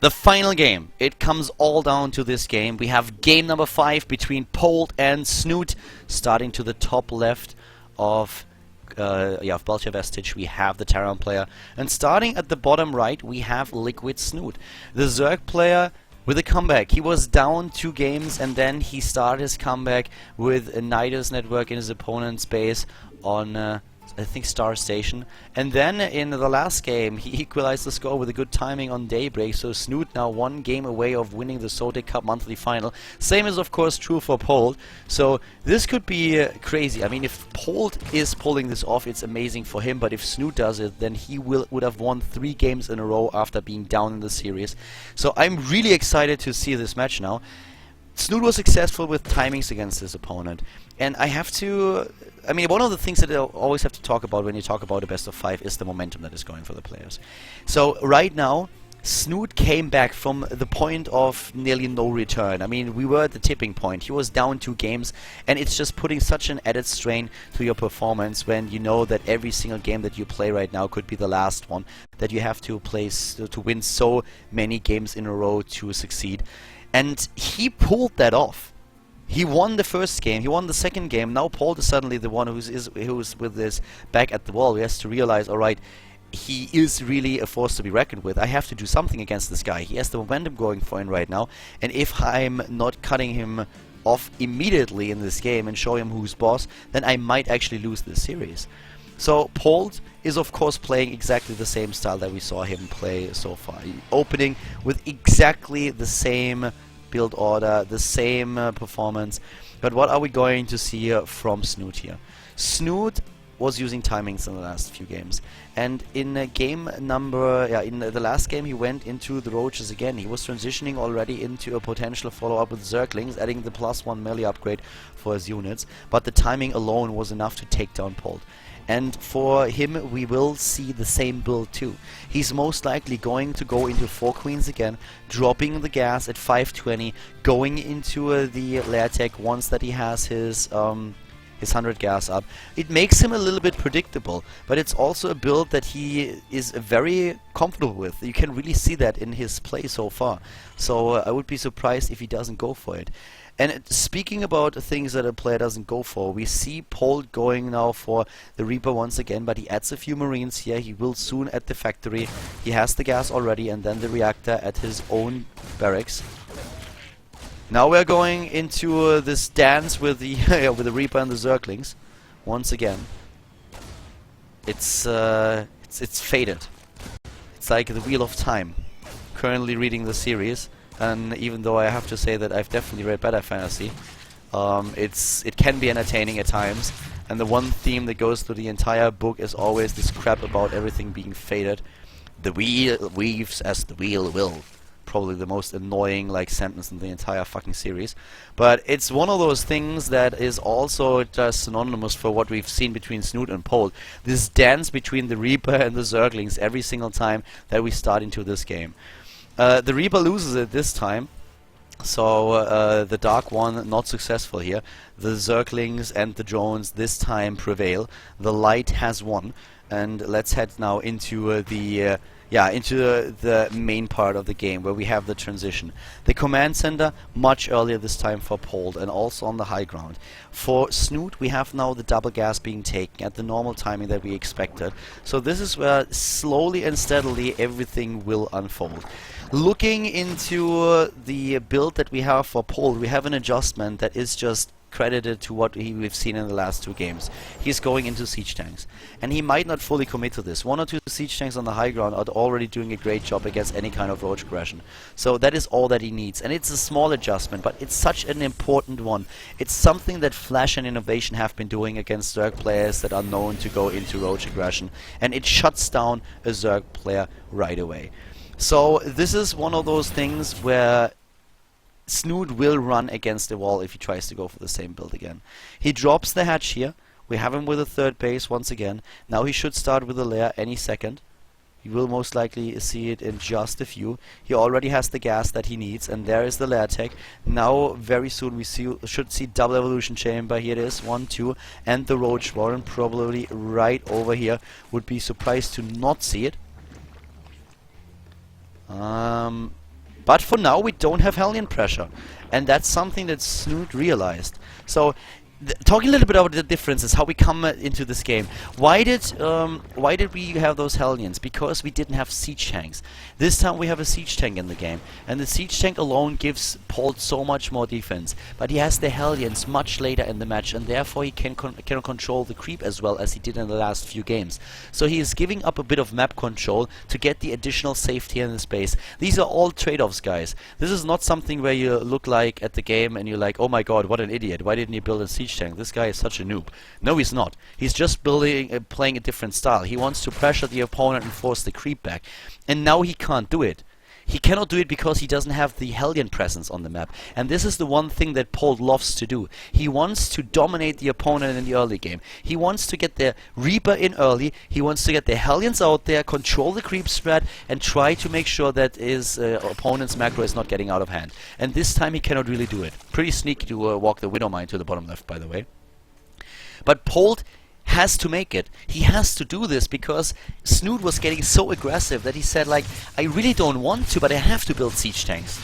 The final game. It comes all down to this game. We have game number 5 between Polt and Snute. Starting to the top left of Belcher Vestige, we have the Terran player. And starting at the bottom right, we have Liquid Snute. The Zerg player with a comeback. He was down 2 games and then he started his comeback with a Nidus network in his opponent's base on I think Star Station, and then in the last game he equalized the score with a good timing on Daybreak, so Snute now 1 game away of winning the ZOTAC Cup Monthly Final. Same is of course true for Polt, so this could be crazy. I mean, if Polt is pulling this off, it's amazing for him, but if Snute does it, then he would have won 3 games in a row after being down in the series. So I'm really excited to see this match now. Snute was successful with timings against his opponent, and I have to... I mean, one of the things that I always have to talk about when you talk about a best of 5 is the momentum that is going for the players. So right now, Snute came back from the point of nearly no return. I mean, we were at the tipping point. He was down 2 games, and it's just putting such an added strain to your performance when you know that every single game that you play right now could be the last one, that you have to to win so many games in a row to succeed. And he pulled that off. He won the first game, he won the second game. Now Polt is suddenly the one who's with his back at the wall. He has to realize, alright, he is really a force to be reckoned with. I have to do something against this guy. He has the momentum going for him right now, and if I'm not cutting him off immediately in this game and show him who's boss, then I might actually lose this series. So Polt is of course playing exactly the same style that we saw him play so far. Opening with exactly the same build order, the same performance. But what are we going to see from Snute here? Snute was using timings in the last few games, and in game number in the last game he went into the Roaches again. He was transitioning already into a potential follow-up with Zerglings, adding the +1 melee upgrade for his units, but the timing alone was enough to take down Polt. And for him, we will see the same build too. He's most likely going to go into 4 queens again, dropping the gas at 520, going into the lair tech once that he has his 100 gas up. It makes him a little bit predictable, but it's also a build that he is very comfortable with. You can really see that in his play so far. So I would be surprised if he doesn't go for it. And speaking about things that a player doesn't go for, we see Polt going now for the Reaper once again, but he adds a few Marines here. He will soon at the factory. He has the gas already, and then the reactor at his own barracks. Now we're going into this dance with the with the Reaper and the Zerglings once again. It's faded. It's like the Wheel of Time. Currently reading the series. And even though I have to say that I've definitely read better fantasy, it can be entertaining at times. And the one theme that goes through the entire book is always this crap about everything being faded. The wheel weaves as the wheel will. Probably the most annoying sentence in the entire fucking series. But it's one of those things that is also just synonymous for what we've seen between Snute and Polt. This dance between the Reaper and the Zerglings every single time that we start into this game. The Reaper loses it this time, so the Dark One not successful here. The Zerglings and the drones this time prevail. The Light has won, and let's head now into the main part of the game where we have the transition. The command center much earlier this time for Polt, and also on the high ground. For Snute, we have now the double gas being taken at the normal timing that we expected. So this is where slowly and steadily everything will unfold. Looking into the build that we have for Polt, we have an adjustment that is just credited to what we've seen in the last 2 games. He's going into siege tanks, and he might not fully commit to this. 1 or 2 siege tanks on the high ground are already doing a great job against any kind of roach aggression. So that is all that he needs, and it's a small adjustment, but it's such an important one. It's something that Flash and Innovation have been doing against Zerg players that are known to go into roach aggression, and it shuts down a Zerg player right away. So this is one of those things where Snute will run against the wall if he tries to go for the same build again. He drops the hatch here. We have him with a 3rd base once again. Now he should start with a lair any second. You will most likely see it in just a few. He already has the gas that he needs, and there is the lair tech. Now very soon we should see double evolution chamber. Here it is, 1, 2, and the roach warren probably right over here. Would be surprised to not see it. But for now, we don't have Hellion pressure, and that's something that Snute realized. So, talking a little bit about the differences, how we come into this game. Why did we have those Hellions? Because we didn't have siege tanks. This time we have a siege tank in the game, and the siege tank alone gives Polt so much more defense. But he has the Hellions much later in the match, and therefore he cannot control the creep as well as he did in the last few games. So he is giving up a bit of map control to get the additional safety in the space. These are all trade-offs, guys. This is not something where you look like at the game and you're like, oh my god, what an idiot, why didn't he build a siege tank? This guy is such a noob. No, he's not. He's just playing a different style. He wants to pressure the opponent and force the creep back. And now he can't do it. He cannot do it because he doesn't have the Hellion presence on the map. And this is the one thing that Polt loves to do. He wants to dominate the opponent in the early game. He wants to get the Reaper in early. He wants to get the Hellions out there, control the creep spread, and try to make sure that his opponent's macro is not getting out of hand. And this time he cannot really do it. Pretty sneaky to walk the Widowmine to the bottom left, by the way. But Polt has to make it. He has to do this because Snute was getting so aggressive that he said, like, I really don't want to, but I have to build siege tanks.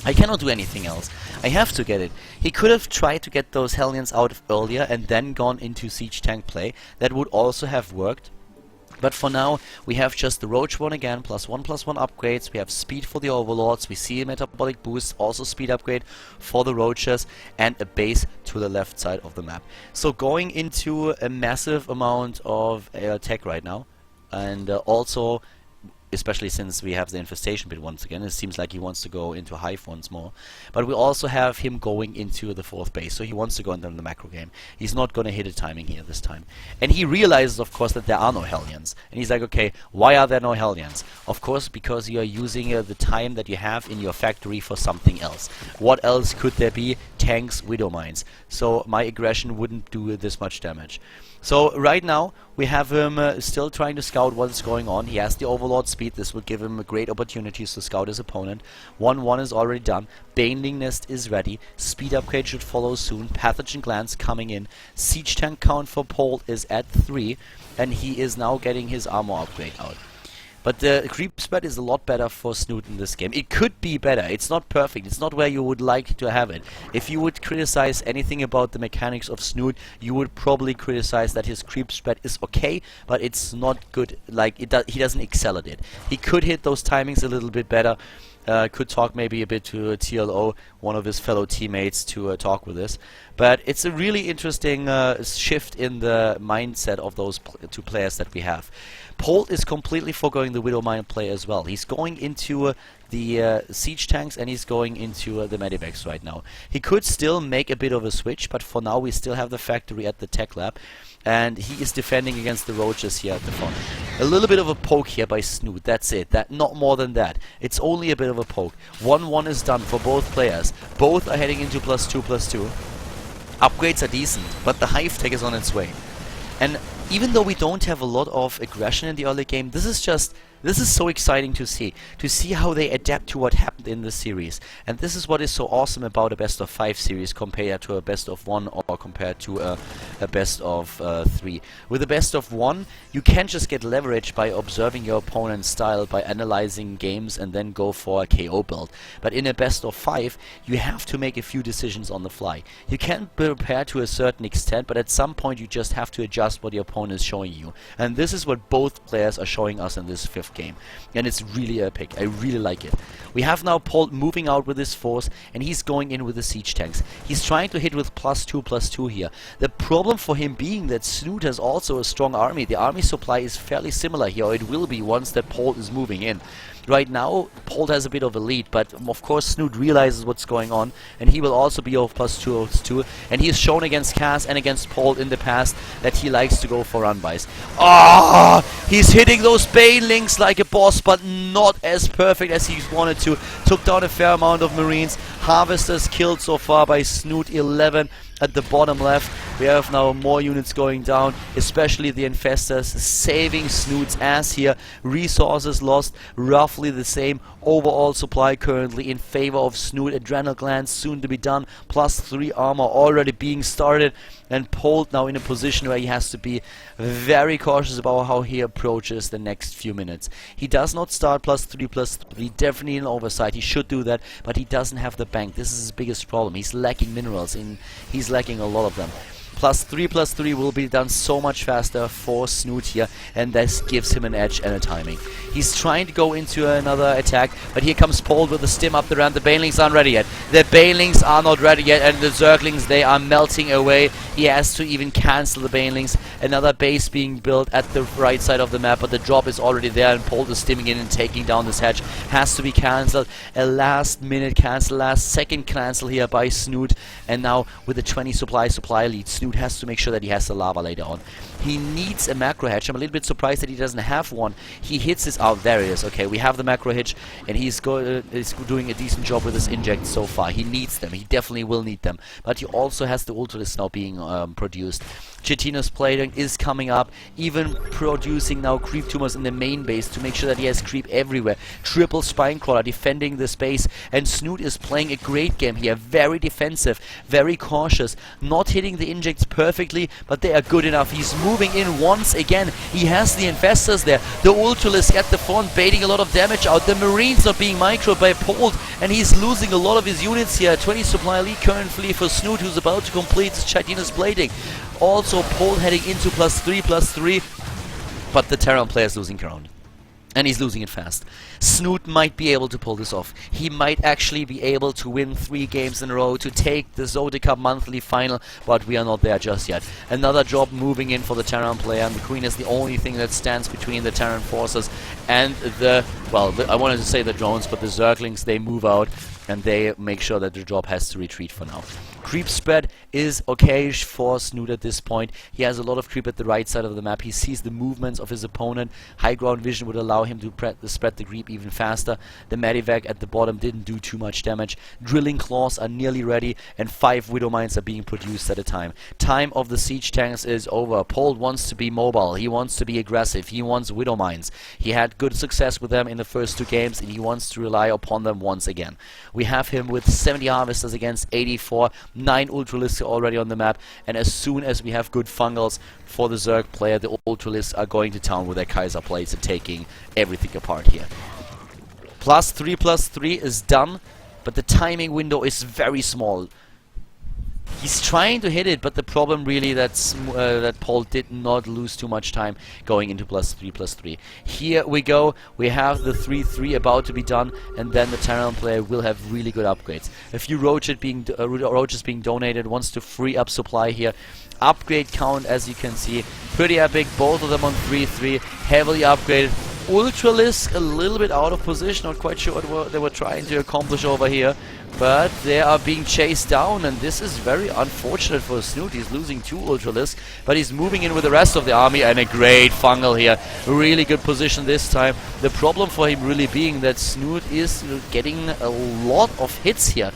I cannot do anything else. I have to get it. He could have tried to get those Hellions out earlier and then gone into siege tank play. That would also have worked. But for now, we have just the Roach one again, +1/+1 upgrades. We have speed for the Overlords. We see a metabolic boost, also speed upgrade for the Roaches, and a base to the left side of the map. So going into a massive amount of tech right now, and also, especially since we have the infestation bit once again, it seems like he wants to go into Hive once more. But we also have him going into the 4th base, so he wants to go into the macro game. He's not going to hit a timing here this time. And he realizes, of course, that there are no Hellions. And he's like, okay, why are there no Hellions? Of course, because you are using the time that you have in your factory for something else. What else could there be? Tanks, Widowmines. So my aggression wouldn't do this much damage. So right now we have him still trying to scout what's going on. He has the Overlord speed. This will give him a great opportunities to scout his opponent. 1-1 is already done. Baneling Nest is ready. Speed upgrade should follow soon. Pathogen Glance coming in. Siege tank count for Polt is at 3, and he is now getting his armor upgrade out. But the creep spread is a lot better for Snute in this game. It could be better. It's not perfect. It's not where you would like to have it. If you would criticize anything about the mechanics of Snute, you would probably criticize that his creep spread is okay, but it's not good. Like he doesn't excel at it. He could hit those timings a little bit better. Could talk maybe a bit to TLO, one of his fellow teammates, to talk with this. But it's a really interesting shift in the mindset of those two players that we have. Polt is completely foregoing the Widowmine play as well. He's going into the siege tanks and he's going into the medivacs right now. He could still make a bit of a switch, but for now we still have the factory at the tech lab, and he is defending against the Roaches here at the front. A little bit of a poke here by Snute, that's it. Not more than that. It's only a bit of a poke. 1-1 is done for both players. Both are heading into +2/+2. Upgrades are decent, but the Hive tech is on its way. And even though we don't have a lot of aggression in the early game, this is so exciting to see how they adapt to what happened in the series. And this is what is so awesome about a best of 5 series compared to a best of 1 or compared to a best of 3. With a best of 1, you can just get leverage by observing your opponent's style, by analyzing games and then go for a KO build. But in a best of 5, you have to make a few decisions on the fly. You can prepare to a certain extent, but at some point you just have to adjust what your opponent is showing you. And this is what both players are showing us in this 5th game, and it's really epic. I really like it. We have now Polt moving out with his force, and he's going in with the siege tanks. He's trying to hit with +2/+2 here. The problem for him being that Snute has also a strong army. The army supply is fairly similar here, or it will be once that Polt is moving in. Right now, Polt has a bit of a lead, but of course Snute realizes what's going on, and he will also be over +2/+2, and he has shown against Cass and against Polt in the past that he likes to go for run-bys. Ah! He's hitting those banelings like a boss, but not as perfect as he wanted to. Took down a fair amount of Marines. Harvesters killed so far by Snute, 11 at the bottom left. We have now more units going down, especially the infestors, saving Snute's ass here. Resources lost, roughly the same. Overall supply currently in favor of Snute. Adrenal glands soon to be done, +3 armor already being started. and Polt now in a position where he has to be very cautious about how he approaches the next few minutes. He does not start +3/+3, definitely an oversight. He should do that, but he doesn't have the bank. This is his biggest problem. He's lacking minerals, he's lacking a lot of them. +3/+3 will be done so much faster for Snute here, and this gives him an edge and a timing. He's trying to go into another attack, but here comes Polt with the stim up the ramp. The Banelings aren't ready yet. The Banelings are not ready yet, and the Zerglings, they are melting away. He has to even cancel the Banelings. Another base being built at the right side of the map, but the drop is already there, and Polt is stimming in and taking down this hedge. Has to be cancelled. A last minute cancel, last second cancel here by Snute, and now with a 20 supply lead, Snute has to make sure that he has the lava later on. He needs a macro hedge. I'm a little bit surprised that he doesn't have one. He hits his... Oh, there he is. Okay, we have the macro hedge, and he's doing a decent job with his inject so far. He needs them. He definitely will need them. But he also has the ultralist now being produced. Chetino's plating is coming up, even producing now creep tumors in the main base to make sure that he has creep everywhere. Triple spine crawler defending the space, and Snute is playing a great game here. Very defensive, very cautious, not hitting the injects perfectly, but they are good enough. He's moving in once again. He has the infestors there. The ultralist at the front baiting a lot of damage out. The marines are being microed by Polt, and he's losing a lot of his units here. 20 supply lead currently for Snute, who's about to complete his Chetino's plating. Also, Polt heading into +3/+3, but the Terran player is losing ground. And he's losing it fast. Snute might be able to pull this off. He might actually be able to win 3 games in a row to take the ZOTAC Cup Monthly Final, but we are not there just yet. Another drop moving in for the Terran player, and the Queen is the only thing that stands between the Terran forces and the, well, I wanted to say the drones, but the Zerglings, they move out, and they make sure that the drop has to retreat for now. Creep spread is okay for Snute at this point. He has a lot of creep at the right side of the map. He sees the movements of his opponent. High ground vision would allow him to spread the creep even faster. The Medivac at the bottom didn't do too much damage. Drilling claws are nearly ready, and 5 Widow Mines are being produced at a time. Time of the siege tanks is over. Polt wants to be mobile. He wants to be aggressive. He wants Widow Mines. He had good success with them in the first 2 games, and he wants to rely upon them once again. We have him with 70 harvesters against 84. 9 ultralists already on the map, and as soon as we have good fungals for the Zerg player, the ultralists are going to town with their Kaiser plates and taking everything apart here. +3/+3 is done, but the timing window is very small. He's trying to hit it, but the problem really that Polt did not lose too much time going into +3/+3. Here we go. We have the 3/3 about to be done, and then the Terran player will have really good upgrades. A few roaches being donated, wants to free up supply here. Upgrade count, as you can see, pretty epic. Both of them on 3/3, heavily upgraded. Ultralisk a little bit out of position, not quite sure what they were trying to accomplish over here, but they are being chased down, and this is very unfortunate for Snute. He's losing 2 Ultralisks, but he's moving in with the rest of the army, and a great fungal here. Really good position this time. The problem for him really being that Snute is getting a lot of hits here.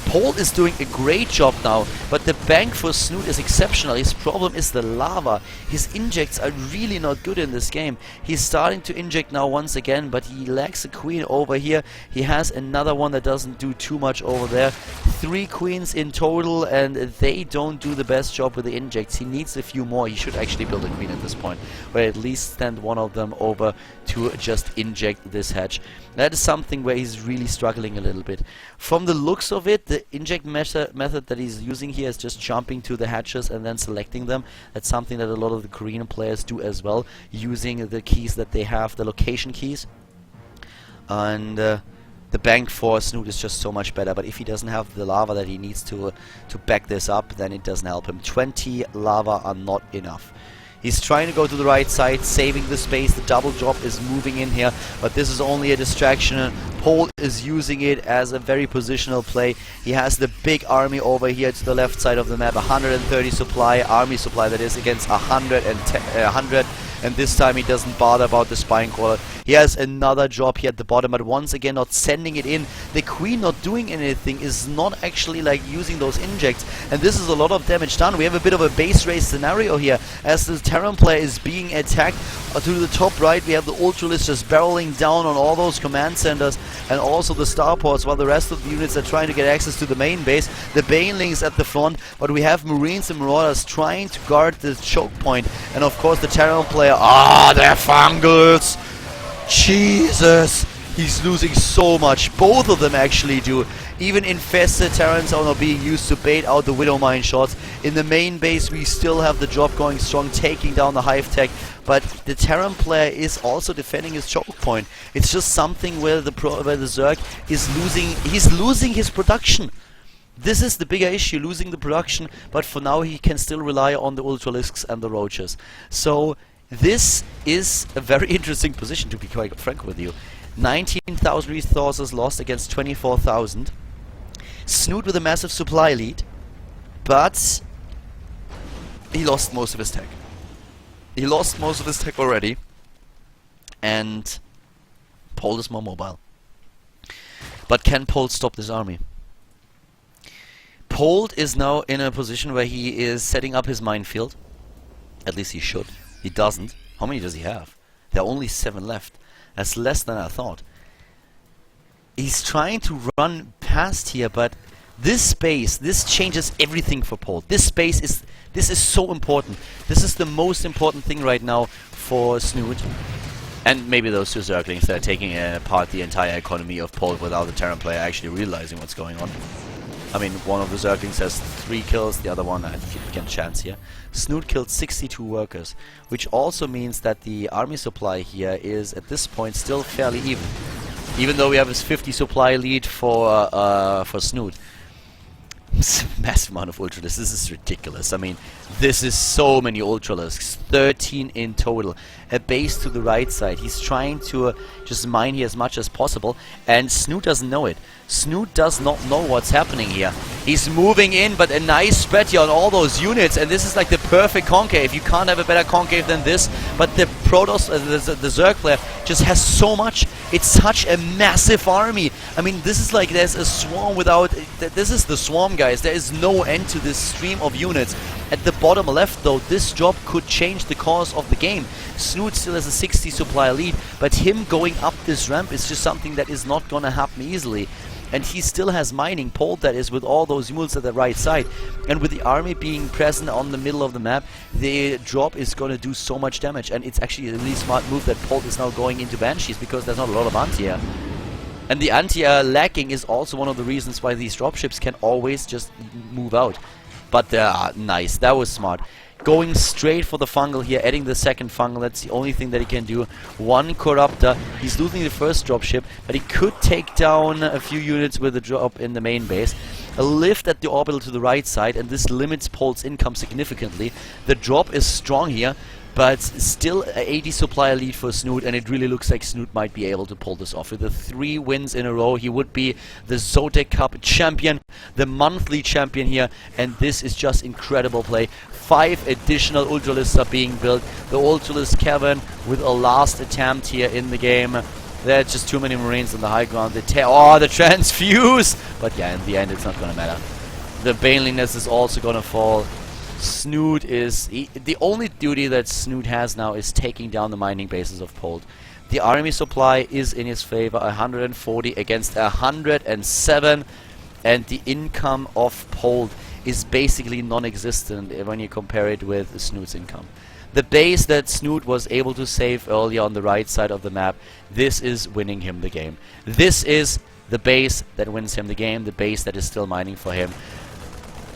Polt is doing a great job now, but the bank for Snute is exceptional. His problem is the lava. His injects are really not good in this game. He's starting to inject now once again, but he lacks a queen over here. He has another one that doesn't do too much over there. 3 queens in total, and they don't do the best job with the injects. He needs a few more. He should actually build a queen at this point, or at least send one of them over to just inject this hatch. That is something where he's really struggling a little bit. From the looks of it, the inject method that he's using here is just jumping to the hatches and then selecting them. That's something that a lot of the Korean players do as well, using the keys that they have, the location keys. And the bank for Snute is just so much better, but if he doesn't have the lava that he needs to back this up, then it doesn't help him. 20 lava are not enough. He's trying to go to the right side, saving the space. The double drop is moving in here, but this is only a distraction. Polt is using it as a very positional play. He has the big army over here to the left side of the map. 130 supply, army supply that is, against 100, and this time he doesn't bother about the spine crawler. He has another drop here at the bottom, but once again not sending it in. The queen not doing anything is not actually like using those injects, and this is a lot of damage done. We have a bit of a base race scenario here as the Terran player is being attacked To the top right, we have the Ultralisk just barreling down on all those command centers and also the starports, while the rest of the units are trying to get access to the main base. The Banelings at the front, but we have Marines and Marauders trying to guard the choke point. And of course the Terran player, they're fungals! Jesus! He's losing so much. Both of them actually do. Even infested Terrans are now being used to bait out the Widow Mine shots. In the main base we still have the drop going strong, taking down the Hive Tech. But the Terran player is also defending his choke point. It's just something where the Zerg is losing. He's losing his production. This is the bigger issue, losing the production. But for now he can still rely on the Ultralisks and the Roaches. So this is a very interesting position, to be quite frank with you. 19,000 resources lost against 24,000. Snute with a massive supply lead, but he lost most of his tech. He lost most of his tech already, and Polt is more mobile. But can Polt stop this army? Polt is now in a position where he is setting up his minefield. At least he should. He doesn't. How many does he have? There are only 7 left. That's less than I thought. He's trying to run past here, but this space, this changes everything for Polt. This is so important. This is the most important thing right now for Snute. And maybe those 2 Zerglings that are taking apart the entire economy of Polt without the Terran player actually realizing what's going on. I mean, one of the Zerglings has 3 kills, the other one, I think he can chance here. Snute killed 62 workers, which also means that the army supply here is, at this point, still fairly even. Even though we have this 50 supply lead for Snute. Massive amount of Ultralisks. This is ridiculous. I mean, this is so many Ultralisks. 13 in total. A base to the right side. He's trying to just mine here as much as possible, and Snute doesn't know it. Snute does not know what's happening here. He's moving in, but a nice spread here on all those units, and this is like the perfect concave. You can't have a better concave than this, but the Protoss, the Zerg player, just has so much. It's such a massive army. I mean, this is like there's a swarm without... This is the swarm, guys. There is no end to this stream of units. At the bottom left, though, this drop could change the course of the game. Snute still has a 60 supply lead, but him going up this ramp is just something that is not gonna happen easily. And he still has mining, Polt that is, with all those units at the right side. And with the army being present on the middle of the map, the drop is going to do so much damage. And it's actually a really smart move that Polt is now going into Banshees, because there's not a lot of anti-air. And the anti-air lacking is also one of the reasons why these dropships can always just move out. But nice, that was smart. Going straight for the fungal here, adding the second fungal, that's the only thing that he can do. 1 Corruptor, he's losing the first dropship, but he could take down a few units with a drop in the main base. A lift at the orbital to the right side, and this limits Polt's income significantly. The drop is strong here, but still a 80 supply lead for Snute, and it really looks like Snute might be able to pull this off. With the 3 wins in a row, he would be the ZOTAC Cup champion, the monthly champion here, and this is just incredible play. 5 additional Ultralisks are being built. The Ultralisk cavern with a last attempt here in the game. There's just too many Marines on the high ground. The transfuse! But yeah, in the end it's not gonna matter. The Baneliness is also gonna fall. Snute is... the only duty that Snute has now is taking down the mining bases of Polt. The army supply is in his favor, 140 against 107, and the income of Polt is basically non-existent when you compare it with Snute's income. The base that Snute was able to save earlier on the right side of the map, this is winning him the game. This is the base that wins him the game, the base that is still mining for him.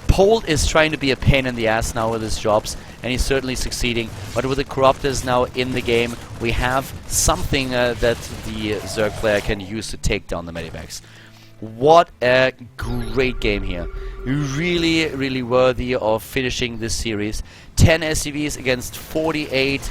Polt is trying to be a pain in the ass now with his jobs, and he's certainly succeeding. But with the Corruptors now in the game, we have something that the Zerg player can use to take down the Medivacs. What a great game here. Really, really worthy of finishing this series. 10 SCVs against 48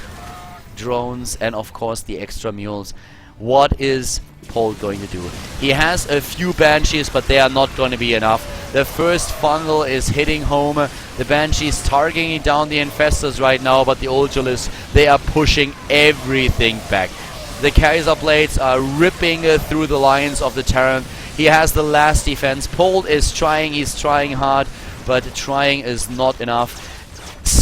drones, and of course the extra mules. What is Polt going to do? He has a few Banshees, but they are not going to be enough. The first fungal is hitting home. The Banshees targeting down the Infestors right now, but the Ultralisks, they are pushing everything back. The Kaiser Blades are ripping through the lines of the Terran. He has the last defense. Polt is trying, he's trying hard, but trying is not enough.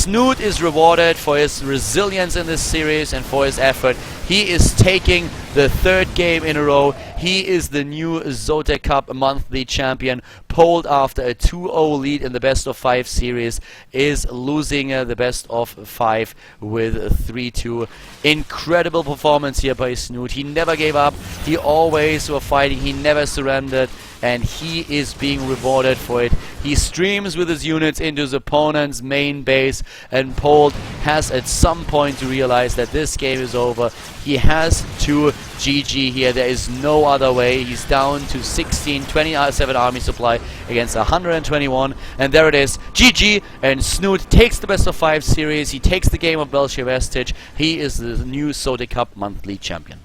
Snute is rewarded for his resilience in this series and for his effort. He is taking the 3rd game in a row. He is the new ZOTAC Cup Monthly Champion. Polt, after a 2-0 lead in the best of 5 series, is losing the best of 5 with 3-2. Incredible performance here by Snute. He never gave up. He always was fighting. He never surrendered. And he is being rewarded for it. He streams with his units into his opponent's main base, and Polt has at some point to realize that this game is over. He has to GG here. There is no other way. He's down to 27 army supply against 121, and there it is, GG. And Snute takes the best of 5 series. He takes the game of Belchevestic. He is the new ZOTAC Cup Monthly Champion.